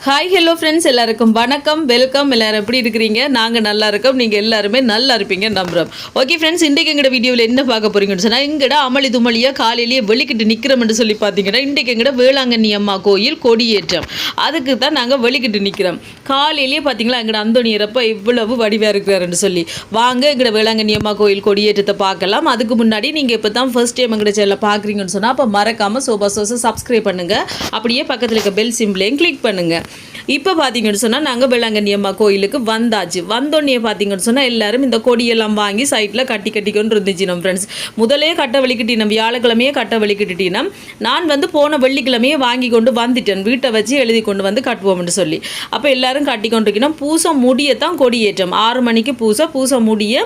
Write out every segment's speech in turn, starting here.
Hi hello friends, எல்லாருக்கும் வணக்கம், welcome. எல்லோரும் எப்படி இருக்கிறீங்க? நாங்கள் நல்லா இருக்கோம், நீங்கள் எல்லாருமே நல்லா இருப்பீங்க நம்புகிறோம். ஓகே ஃப்ரெண்ட்ஸ், இன்றைக்கு எங்கட வீடியோவில் என்ன பார்க்க போகிறீங்கன்னு சொன்னால், எங்கட அமளி துமளியாக காலையிலேயே வெளிக்கிட்டு நிற்கிறோம்னு சொல்லி பார்த்தீங்கன்னா, இன்றைக்கு எங்கட வேளாங்கண்ணி அம்மா கோயில் கொடியேற்றம். அதுக்கு தான் நாங்கள் வெளிக்கிட்டு நிற்கிறோம். காலையிலேயே பார்த்தீங்களா எங்கட அந்தோணியரப்ப இவ்வளவு வடிவாக இருக்கிறாருன்னு சொல்லி. வாங்க எங்கட வேளாங்கண்ணி அம்மா கோயில் கொடியேற்றத்தை பார்க்கலாம். அதுக்கு முன்னாடி நீங்கள் இப்போ தான் ஃபர்ஸ்ட் டைம் எங்கட சேனலை பார்க்குறீங்கன்னு சொன்னால், அப்போ மறக்காமல் சோபா சோஸை சப்ஸ்கிரைப் பண்ணுங்கள். அப்படியே பக்கத்தில் இருக்க பெல் சிம்பிளையும் கிளிக் பண்ணுங்கள். இப்போ பார்த்தீங்கன்னு சொன்னால் நாங்கள் வேளாங்கண்ணி அம்மா கோயிலுக்கு வந்தாச்சு. வந்தோடனே பார்த்தீங்கன்னு சொன்னால் எல்லாரும் இந்த கொடியெல்லாம் வாங்கி சைட்டில் கட்டிக்கொண்டு இருந்துச்சு. நம்ம ஃப்ரெண்ட்ஸ் முதலே கட்ட வலிக்கிட்டினம், வியாழக்கிழமையே கட்ட வலிக்கிட்டினம். நான் போன வெள்ளிக்கிழமையே வாங்கி கொண்டு வந்துட்டேன், வீட்டை வச்சு எழுதி கொண்டு வந்து கட்டுவோம்னு சொல்லி. அப்போ எல்லாரும் கட்டி கொண்டிருக்கணும். பூசை முடியத்தான் கொடியேற்றம். 6 மணிக்கு பூசை முடிய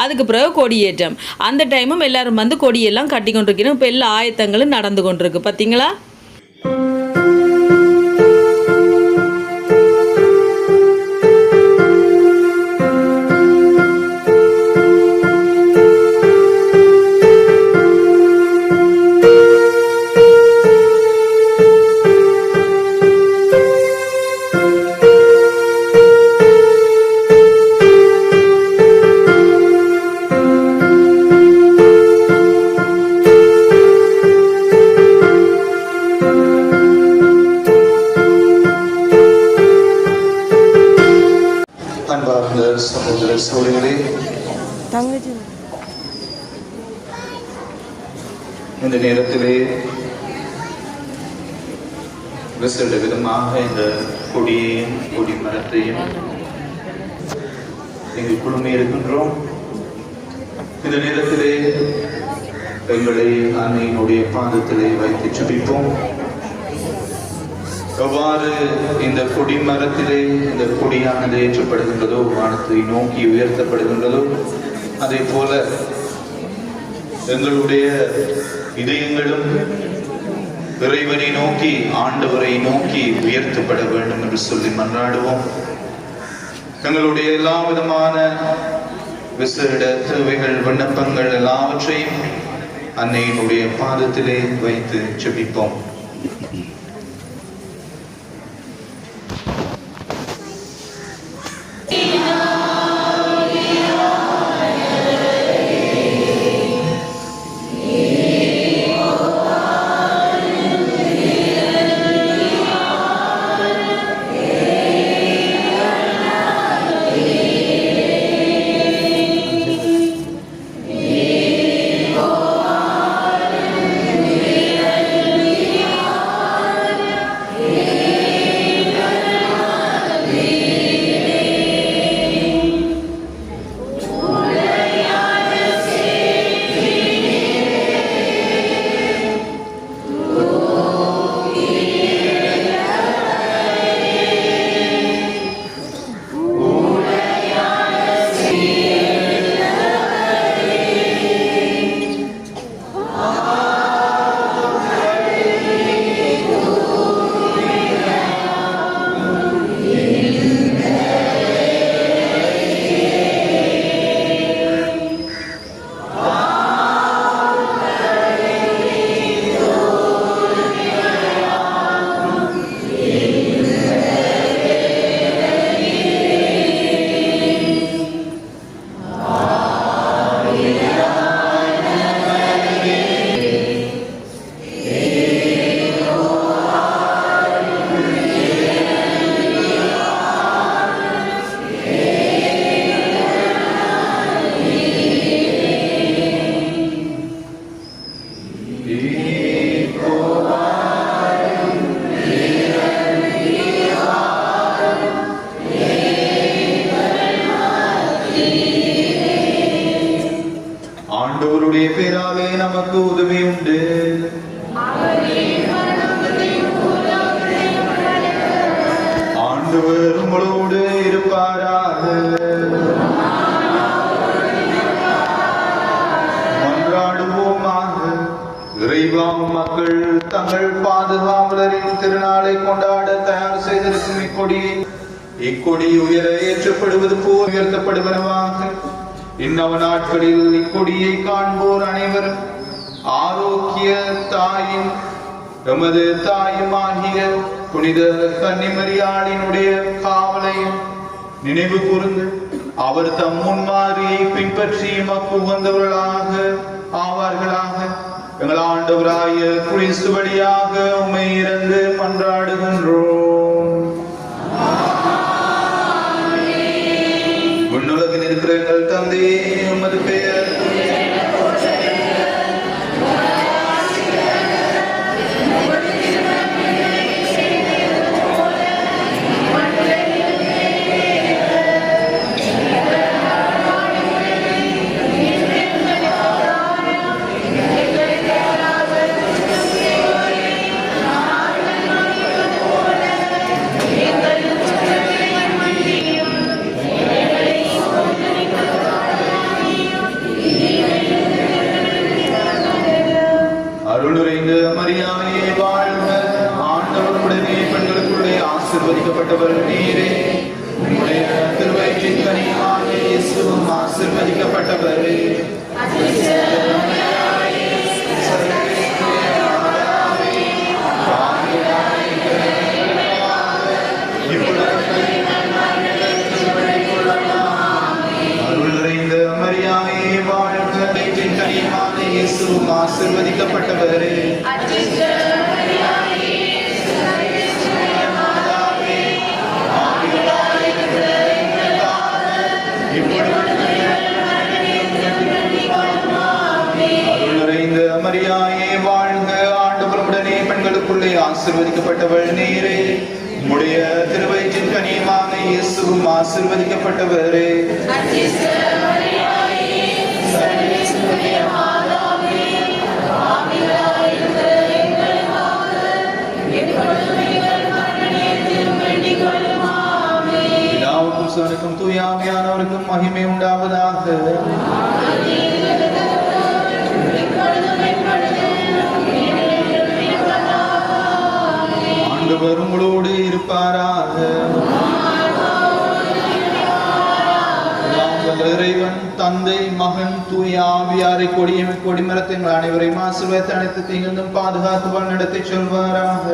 அதுக்கு பிறகு கொடியேற்றம். அந்த டைமும் எல்லாரும் கொடியெல்லாம் கட்டி கொண்டிருக்கணும். இப்போ எல்லா ஆயத்தங்களும் நடந்து கொண்டிருக்கு பார்த்தீங்களா. சகோதர சகோதரிகளே, இந்த நேரத்திலே விசேட விதமாக இந்த கொடியையும் கொடி மரத்தையும் எங்கள் குழுமே இருக்கின்றோம். இந்த நேரத்திலே எங்களை அன்னையினுடைய பாதத்திலே வைத்து ஜெபிப்போம். எவ்வாறு இந்த கொடி மரத்திலே இந்த கொடியானது ஏற்றப்படுகின்றதோ, வானத்தை நோக்கி உயர்த்தப்படுகின்றதோ, அதே போல எங்களுடைய இதயங்களும் இறைவனை நோக்கி, ஆண்டவரை நோக்கி உயர்த்தப்பட வேண்டும் என்று சொல்லி மன்றாடுவோம். எங்களுடைய எல்லா விதமான விசேட தேவைகள், விண்ணப்பங்கள் எல்லாவற்றையும் அன்னையினுடைய பாதத்திலே வைத்து ஜெபிப்போம். ஆண்டவருடைய பேராலே நமக்கு உதவி உண்டு. ஆண்டவர் உங்களோடு இருப்பாராக. மன்றாடுவோமாக. இறைவா, மக்கள் தங்கள் பாதுகாவலரின் திருநாளை கொண்டாட தயார் செய்திருக்கும் இக்கொடி உயர ஏற்றப்படுவது போல் உயர்த்தப்படுவனவாக. இன்னவ நாட்களில் இக்கொடியை காண்போர் அனைவரும் ஆரோக்கிய தாயும் எமது தாயுமாகிய புனித கன்னிமரியாளினுடைய காவலையும் நினைவு கூர்ந்து அவர் தம் முன்மாதிரியை பின்பற்றி மக்கு உகந்தவர்களாக ஆவார்களாக. எங்கள் ஆண்டவராய கிறிஸ்து வழியாக உம்மை இறந்து மன்றாடுகின்றோம். விண்ணுலகில் இருக்கிற எங்கள் தந்தையே, உமது பெயர் அருளுரைந்த மரியாதையே வாழ்க. ஆண்டவருடனே பெண்களுக்குள்ளே ஆசீர்வதிக்கப்பட்டவர் நீரே. உம்முடைய திருவயிற்றின் கனியான இயேசுவும் ஆசீர்வதிக்கப்பட்டவரே. அருளுரைந்த மரியாதையே வாழ்க. வயிற்றின் கனியான இயேசுவும் ஆசீர்வதிக்கப்பட்டவரே. அருளுரைந்த மரியாயே வாழ்க. ஆண்டவருடனே பெண்களுக்குள்ளே ஆசீர்வதிக்கப்பட்டவள் நீரே. உம்முடைய திருவயிற்றின் கனியமான இயேசுவும் ஆசீர்வதிக்கப்பட்டவரே. பிதாவுக்கும் தூயாவியானவருக்கும் மகிமை உண்டாவதாக. ஆண்டவர் உங்களோடு இருப்பாராக. இறைவன் தந்தை மகன் தூய ஆவியாரை கொடிமரத்தின் அனைவரையும் ஆசீர்வதித்து அனைத்து தீங்கும் பாதுகாத்து நடத்தி சொல்வாராக.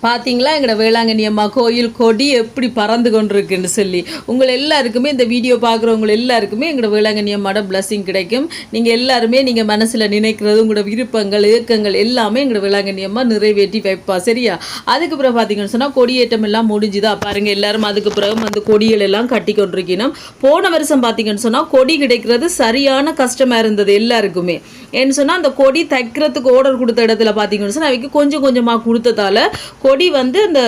பார்த்தீங்களா எங்களோட வேளாங்கண்ணி அம்மா கோயில் கொடி எப்படி பறந்து கொண்டிருக்குன்னு சொல்லி உங்கள் எல்லாருக்குமே இந்த வீடியோ பார்க்குறவங்க எல்லாருக்குமே எங்களோட வேளாங்கண்ணி அம்மாவோட பிளஸிங் கிடைக்கும். நீங்கள் எல்லாருமே நீங்கள் மனசில் நினைக்கிறது உங்களோட விருப்பங்கள் ஏக்கங்கள் எல்லாமே எங்களோட வேளாங்கண்ணி அம்மா நிறைவேற்றி வைப்பா. சரியா? அதுக்கு பிறகு பார்த்தீங்கன்னு சொன்னால் கொடியேற்றம் எல்லாம் முடிஞ்சுதா பாருங்கள். எல்லாரும் அதுக்கு பிறகு வந்து கொடிகள் எல்லாம் கட்டி கொண்டிருக்கணும். போன வருஷம் பார்த்தீங்கன்னு சொன்னால் கொடி கிடைக்கிறது சரியான கஷ்டமாக இருந்தது எல்லாருக்குமே. ஏன்னு சொன்னால் அந்த கொடி தைக்கிறதுக்கு ஆர்டர் கொடுத்த இடத்துல பார்த்தீங்கன்னு சொன்னால் அவைக்கு கொஞ்சம் கொஞ்சமாக கொடுத்ததால கொடி வந்து அந்த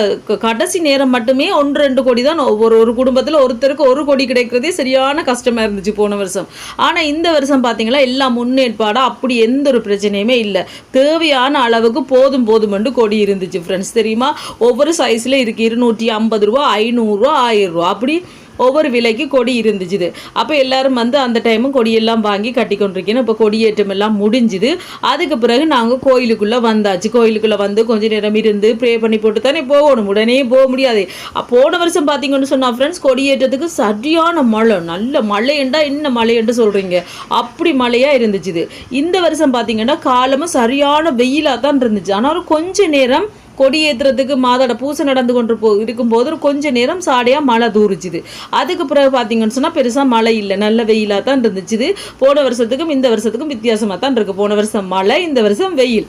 கடைசி நேரம் மட்டுமே 1-2 கொடி தான் ஒரு குடும்பத்தில் ஒருத்தருக்கு ஒரு கொடி கிடைக்கிறதே சரியான கஷ்டமாக இருந்துச்சு போன வருஷம். ஆனால் இந்த வருஷம் பார்த்தீங்களா எல்லாம் முன்னேற்பாடாக அப்படி எந்த ஒரு பிரச்சனையுமே இல்லை. தேவையான அளவுக்கு போதும் போதுமென்று கொடி இருந்துச்சு ஃப்ரெண்ட்ஸ். தெரியுமா? ஒவ்வொரு சைஸில் இருக்குது. 250 ரூபா, 500 ரூபா, 1000 ரூபா அப்படி ஒவ்வொரு விலைக்கு கொடி இருந்துச்சுது. அப்போ எல்லாரும் வந்து அந்த டைமும் கொடியெல்லாம் வாங்கி கட்டி கொண்டிருக்கணும். இப்போ கொடியேற்றம் எல்லாம் முடிஞ்சுது. அதுக்கு பிறகு நாங்கள் கோயிலுக்குள்ளே வந்தாச்சு. கோயிலுக்குள்ளே வந்து கொஞ்சம் நேரம் இருந்து ப்ரே பண்ணி போட்டு தானே போகணும். உடனே போக முடியாது. போன வருஷம் பார்த்தீங்கன்னு சொன்னால் ஃப்ரெண்ட்ஸ் கொடியேற்றத்துக்கு சரியான மழை, நல்ல மழையண்டா என்ன மழையண்டு சொல்கிறீங்க, அப்படி மழையாக இருந்துச்சுது. இந்த வருஷம் பார்த்தீங்கன்னா காலமும் சரியான வெயிலாக தான் இருந்துச்சு. ஆனாலும் கொஞ்ச நேரம் கொடியேற்றுறதுக்கு மாதோட பூசை நடந்து கொண்டு இருக்கும்போது கொஞ்ச நேரம் சாடையாக மழை தூரிச்சுது. அதுக்கு பிறகு பார்த்தீங்கன்னு சொன்னால் பெருசாக மழை இல்லை, நல்ல வெயிலாக தான் இருந்துச்சுது. போன வருஷத்துக்கும் இந்த வருஷத்துக்கும் வித்தியாசமாக தான் இருக்குது. போன வருஷம் மழை, இந்த வருஷம் வெயில்,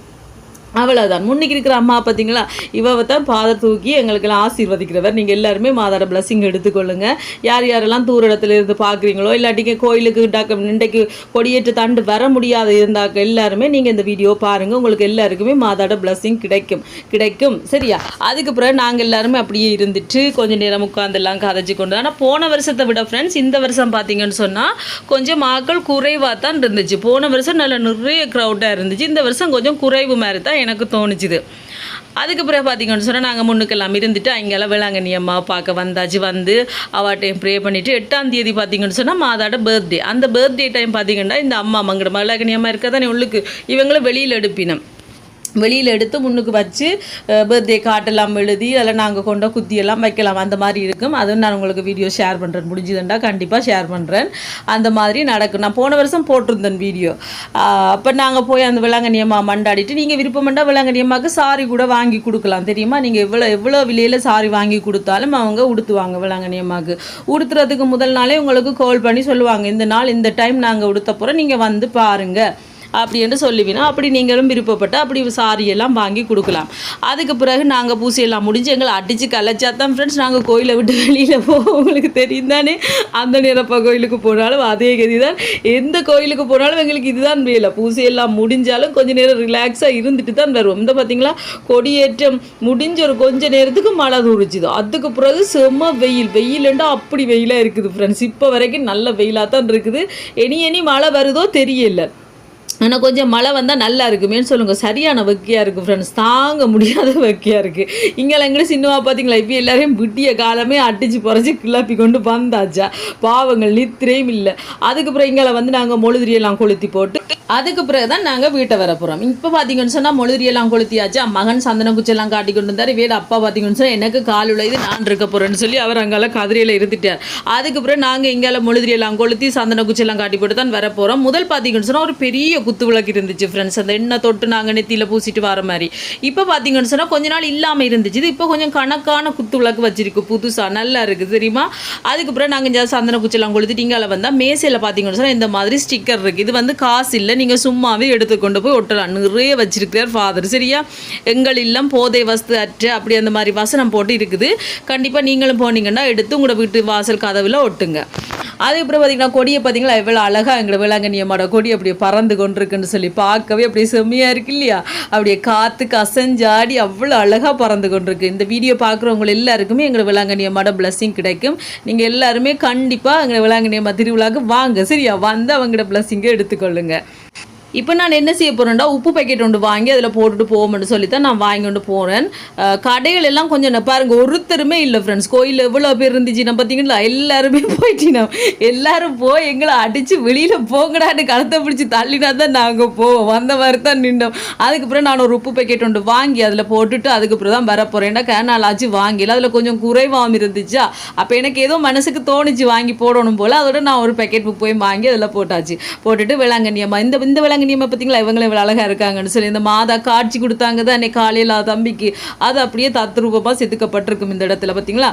அவ்வளோதான். முன்னிக்கு இருக்கிற அம்மா பார்த்தீங்களா, இவ தான் பாதை தூக்கி எங்களுக்கெல்லாம் ஆசீர்வதிக்கிறவர். நீங்கள் எல்லாருமே மாதாட பிளஸிங் எடுத்துக்கொள்ளுங்க. யார் யாரெல்லாம் தூர இடத்துல இருந்து பார்க்குறீங்களோ இல்லாட்டிக்கு கோயிலுக்கு இன்றைக்கு கொடியேற்று தாண்டு வர முடியாத இருந்தாக்க எல்லாருமே நீங்கள் இந்த வீடியோ பாருங்கள். உங்களுக்கு எல்லாருக்குமே மாதாட பிளஸிங் கிடைக்கும். சரியா? அதுக்கு பிறகு நாங்கள் எல்லாருமே அப்படியே இருந்துட்டு கொஞ்சம் நேரம் உட்காந்துலாம் கதைச்சி கொண்டு. ஆனால் போன வருஷத்தை விட ஃப்ரெண்ட்ஸ் இந்த வருஷம் பார்த்தீங்கன்னு சொன்னால் கொஞ்சம் மக்கள் குறைவாக தான் இருந்துச்சு. போன வருஷம் நல்ல நிறைய க்ரௌடாக இருந்துச்சு. இந்த வருஷம் கொஞ்சம் குறைவு மாதிரி தான் எனக்கு தோணுச்சுது. அதுக்கு பிறகு பார்த்தீங்கன்னு சொன்னால் நாங்கள் முன்னுக்கெல்லாம் இருந்துட்டு அங்கெல்லாம் வேளாங்கண்ணி அம்மா பார்க்க வந்தாச்சு. வந்து அவட்டையும் ப்ரே பண்ணிவிட்டு 8ஆம் தேதி பார்த்தீங்கன்னு சொன்னால் மாதாட பர்த்டே. அந்த பர்த்டே டைம் பார்த்தீங்கன்னா இந்த அம்மா மங்கட வேளாங்கண்ணி அம்மா இருக்க தானே உள்ளுக்கு இவங்களும் வெளியில் எடுப்பினோம். வெளியில் எடுத்து முன்னுக்கு வச்சு பர்த்டே காட்டெல்லாம் எழுதி அதில் நாங்கள் கொண்ட குத்தியெல்லாம் வைக்கலாம். அந்த மாதிரி இருக்கும். அதுவும் நான் உங்களுக்கு வீடியோ ஷேர் பண்ணுறேன். முடிஞ்சுதுண்டா கண்டிப்பாக ஷேர் பண்ணுறேன். அந்த மாதிரி நடக்கும். நான் போன வருஷம் போட்டிருந்தேன் வீடியோ. அப்போ நாங்கள் போய் அந்த வேளாங்கண்ணி அம்மா மண்டாடிட்டு நீங்கள் விருப்பம்ண்டா வேளாங்கண்ணி அம்மாவுக்கு சாரி கூட வாங்கி கொடுக்கலாம். தெரியுமா? நீங்கள் எவ்வளோ விலையில் சாரி வாங்கி கொடுத்தாலும் அவங்க உடுத்துவாங்க. வேளாங்கண்ணி அம்மாவுக்கு உடுத்துறதுக்கு முதல் நாளே உங்களுக்கு கால் பண்ணி சொல்லுவாங்க, இந்த நாள் இந்த டைம் நாங்கள் உடுத்த போகிறோம், நீங்கள் வந்து பாருங்கள் அப்படி என்று சொல்லுவீனா. அப்படி நீங்களும் விருப்பப்பட்டு அப்படி சாரியெல்லாம் வாங்கி கொடுக்கலாம். அதுக்கு பிறகு நாங்கள் பூசையெல்லாம் முடிஞ்சு எங்களை அடித்து கலைச்சா தான் ஃப்ரெண்ட்ஸ் நாங்கள் கோயிலை விட்டு வெளியில் போவோம். உங்களுக்கு தெரியும் தானே, அந்த நேரப்பா கோயிலுக்கு போனாலும் அதே கதி தான். எந்த கோயிலுக்கு போனாலும் எங்களுக்கு இதுதான் வேலை. பூசையெல்லாம் முடிஞ்சாலும் கொஞ்சம் நேரம் ரிலாக்ஸாக இருந்துட்டு தான் வருவோம். இந்த பார்த்தீங்களா கொடியேற்றம் முடிஞ்ச ஒரு கொஞ்சம் நேரத்துக்கு மழை தூரிச்சுதோ. அதுக்கு பிறகு செம்ம வெயிலுண்டா அப்படி வெயிலாக இருக்குது ஃப்ரெண்ட்ஸ். இப்போ வரைக்கும் நல்ல வெயிலாக தான் இருக்குது. இனி மழை வருதோ தெரியல. ஆனால் கொஞ்சம் மழை வந்தால் நல்லா இருக்குமேன்னு சொல்லுங்கள். சரியான வெக்கையாக இருக்குது ஃப்ரெண்ட்ஸ், தாங்க முடியாத வெக்கையாக இருக்குது. இங்கெல்லாம் எங்கே சின்னவா பார்த்தீங்களா, இப்போ எல்லாரையும் விட்டிய காலமே அடித்து புறச்சி கிளப்பி கொண்டு வந்தாச்சா. பாவங்கள் நித்திரையும் இல்லை. அதுக்கு பிறகு இங்கே வந்து நாங்கள் மொழுதிரியெல்லாம் கொளுத்தி போட்டு அதுக்கு பிறகு தான் நாங்கள் வீட்டை வர போகிறோம். இப்போ பார்த்தீங்கன்னு சொன்னால் மொழுதிரியெல்லாம் கொளுத்தியாச்சு. மகன் சந்தன குச்செல்லாம் காட்டி கொண்டு வந்தார். வீடு அப்பா பார்த்தீங்கன்னு சொன்னால் எனக்கு கால் உழைது நான் இருக்க போகிறேன்னு சொல்லி அவர் அங்கால கதிரையில் இருந்துட்டார். அதுக்கு பிறகு நாங்கள் இங்கால மொழுதிரியெல்லாம் கொளுத்தி சந்தன குச்செல்லாம் காட்டி போட்டு தான் வர போகிறோம். முதல் பார்த்தீங்கன்னு சொன்னால் ஒரு பெரிய குத்து விளக்கு இருந்துச்சு ஃப்ரெண்ட்ஸ். அந்த எண்ணெய் தொட்டு நாங்கள் நெத்தியில் பூசிட்டு வர மாதிரி. இப்போ பார்த்தீங்கன்னு சொன்னால் கொஞ்ச நாள் இல்லாமல் இருந்துச்சு. இது இப்போ கொஞ்சம் கணக்கான குத்து விளக்கு வச்சிருக்கு புதுசாக, நல்லா இருக்குது தெரியுமா. அதுக்கு பிறகு நாங்கள் இங்கே சந்தன குச்செல்லாம் கொளுத்திட்டு இங்கால வந்தால் மேசையில் பார்த்தீங்கன்னு சொன்னால் இந்த மாதிரி ஸ்டிக்கர் இருக்குது. இது வந்து காசு இல்லை, நீங்கள் சும்மாவே எடுத்துக்கொண்டு போய் ஒட்டலாம். நிறைய வச்சிருக்கிறார் ஃபாதர். சரியா? எங்கள் இல்லம் போதை வஸ்து அற்ற அப்படி அந்த மாதிரி வசனம் போட்டு இருக்குது. கண்டிப்பாக நீங்களும் போனீங்கன்னா எடுத்து உங்களோட வீட்டு வாசல் கதவில் ஒட்டுங்க. அதுக்கப்புறம் பார்த்தீங்கன்னா கொடியை பார்த்தீங்களா எவ்வளோ அழகாக எங்களை வேளாங்கண்ணி அம்மாவோட கொடி அப்படியே பறந்து கொண்டிருக்குன்னு சொல்லி பார்க்கவே அப்படியே செம்மையாக இருக்கு இல்லையா. அப்படியே காற்றுக்கு அசைஞ்சாடி அவ்வளோ அழகாக பறந்து கொண்டிருக்கு. இந்த வீடியோ பார்க்குறவங்க எல்லாருக்குமே எங்களை வேளாங்கண்ணி அம்மாவோட பிளஸிங் கிடைக்கும். நீங்கள் எல்லாருமே கண்டிப்பாக எங்களை வேளாங்கண்ணி அம்மா திருவிழாவுக்கு வாங்க. சரியா? வந்து அவங்களோட பிளஸிங்கை எடுத்துக்கொள்ளுங்க. இப்போ நான் என்ன செய்ய போகிறேன்டா, உப்பு பேக்கெட் ஒன்று வாங்கி அதில் போட்டுட்டு போவோம்னு சொல்லி தான் நான் வாங்கி கொண்டு போகிறேன். கடைகள் எல்லாம் கொஞ்சம் பாருங்கள், ஒருத்தருமே இல்லை ஃப்ரெண்ட்ஸ். கோயிலில் எவ்வளோ பேர் இருந்துச்சுன்னா பார்த்தீங்களா, எல்லாருமே போயிட்டினா. எல்லாரும் போய் எங்களை அடித்து வெளியில் போங்கடான்னு கழுத்தை பிடிச்சி தள்ளினா தான் நாங்கள் போவோம். வந்த மாதிரி தான் நின்றோம். அதுக்கப்புறம் நான் ஒரு உப்பு பேக்கெட் ஒன்று வாங்கி அதில் போட்டுட்டு அதுக்கப்புறம் தான் வர போகிறேன். ஏன்னா கேனாலாச்சு வாங்கல, அதில் கொஞ்சம் குறைவாகவும் இருந்துச்சா. அப்போ எனக்கு ஏதோ மனசுக்கு தோணிச்சு வாங்கி போடணும் போல். அதோட நான் ஒரு பேக்கெட் உப்பையும் வாங்கி அதில் போட்டாச்சு. போட்டுட்டு வேளாங்கண்ணி அம்மா இந்த வேளாங்கண்ணி வேலங்கனியம்மா பார்த்தீங்களா இவங்களே இவ்வளோ அழகாக இருக்காங்கன்னு சொல்லி இந்த மாதா காட்சி கொடுத்தாங்க தான் அன்னைக்கு காலையில் தம்பிக்கு அது அப்படியே தத்ரூபமாக செதுக்கப்பட்டிருக்கும் இந்த இடத்துல பார்த்தீங்களா.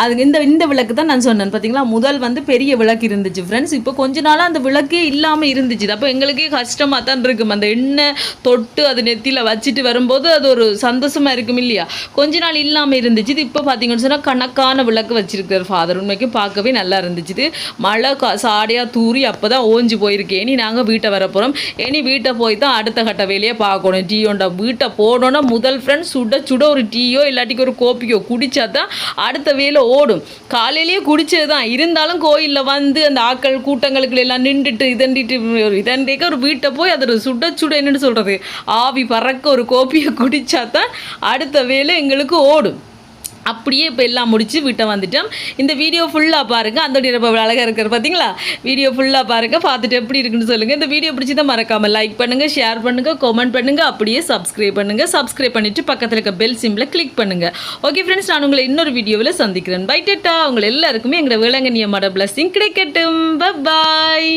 அது இந்த விளக்கு தான் நான் சொன்னேன் பார்த்தீங்களா. முதல் வந்து பெரிய விளக்கு இருந்துச்சு ஃப்ரெண்ட்ஸ். இப்போ கொஞ்ச நாளாக அந்த விளக்கே இல்லாமல் இருந்துச்சு. அப்போ எங்களுக்கே கஷ்டமாக தான் இருக்கும். அந்த எண்ணெய் தொட்டு அது நெத்தியில் வச்சுட்டு வரும்போது அது ஒரு சந்தோஷமாக இருக்கும் இல்லையா. கொஞ்ச நாள் இல்லாமல் இருந்துச்சு. இது இப்போ பார்த்தீங்கன்னு சொன்னால் கணக்கான விளக்கு வச்சிருக்கார் ஃபாதர். உண்மைக்கும் பார்க்கவே நல்லா இருந்துச்சு. இது மழை சாடையாக தூரி அப்போ தான் ஓஞ்சி போயிருக்கு. இனி நாங்கள் வீட்டை வர போகிறோம். இனி வீட்டை போய் தான் அடுத்த கட்ட வேலையை பார்க்கணும். டீயோண்டா வீட்டை போனோன்னா முதல் ஃப்ரெண்ட்ஸ் சுட ஒரு டீயோ இல்லாட்டிக்கு ஒரு கோப்பியோ குடித்தா தான் அடுத்த வேலை ஓடும். காலையிலேயே குடிச்சது தான் இருந்தாலும் கோயிலில் வந்து அந்த ஆக்கள் கூட்டங்களுக்கு எல்லாம் நின்றுட்டு இதண்டிட்டு ஒரு வீட்டை போய் அதை சுட என்னன்னு சொல்கிறது ஆவி பறக்க ஒரு கோப்பியை குடித்தா தான் அடுத்த வேலை எங்களுக்கு ஓடும். அப்படியே இப்போ எல்லாம் முடிச்சு வீட்டை வந்துட்டோம். இந்த வீடியோ ஃபுல்லாக பாருங்கள். அந்த ரொம்ப அழகாக இருக்கிற பார்த்தீங்களா. வீடியோ ஃபுல்லாக பாருங்கள், பார்த்துட்டு எப்படி இருக்குன்னு சொல்லுங்கள். இந்த வீடியோ பிடிச்சி தான் மறக்காமல் லைக் பண்ணுங்கள், ஷேர் பண்ணுங்கள், கமெண்ட் பண்ணுங்கள், அப்படியே சப்ஸ்கிரைப் பண்ணுங்கள். சப்ஸ்கிரைப் பண்ணிவிட்டு பக்கத்தில் இருக்க பெல் சிம்பிளை கிளிக் பண்ணுங்கள். ஓகே ஃப்ரெண்ட்ஸ், நான் உங்களை இன்னொரு வீடியோவில் சந்திக்கிறேன். பை டேட்டா. உங்களை எல்லாருக்குமே எங்களோட வேளாங்கண்ணி அம்மாவோட பிளஸ்ஸிங் கிடைக்கட்டும். பாய்.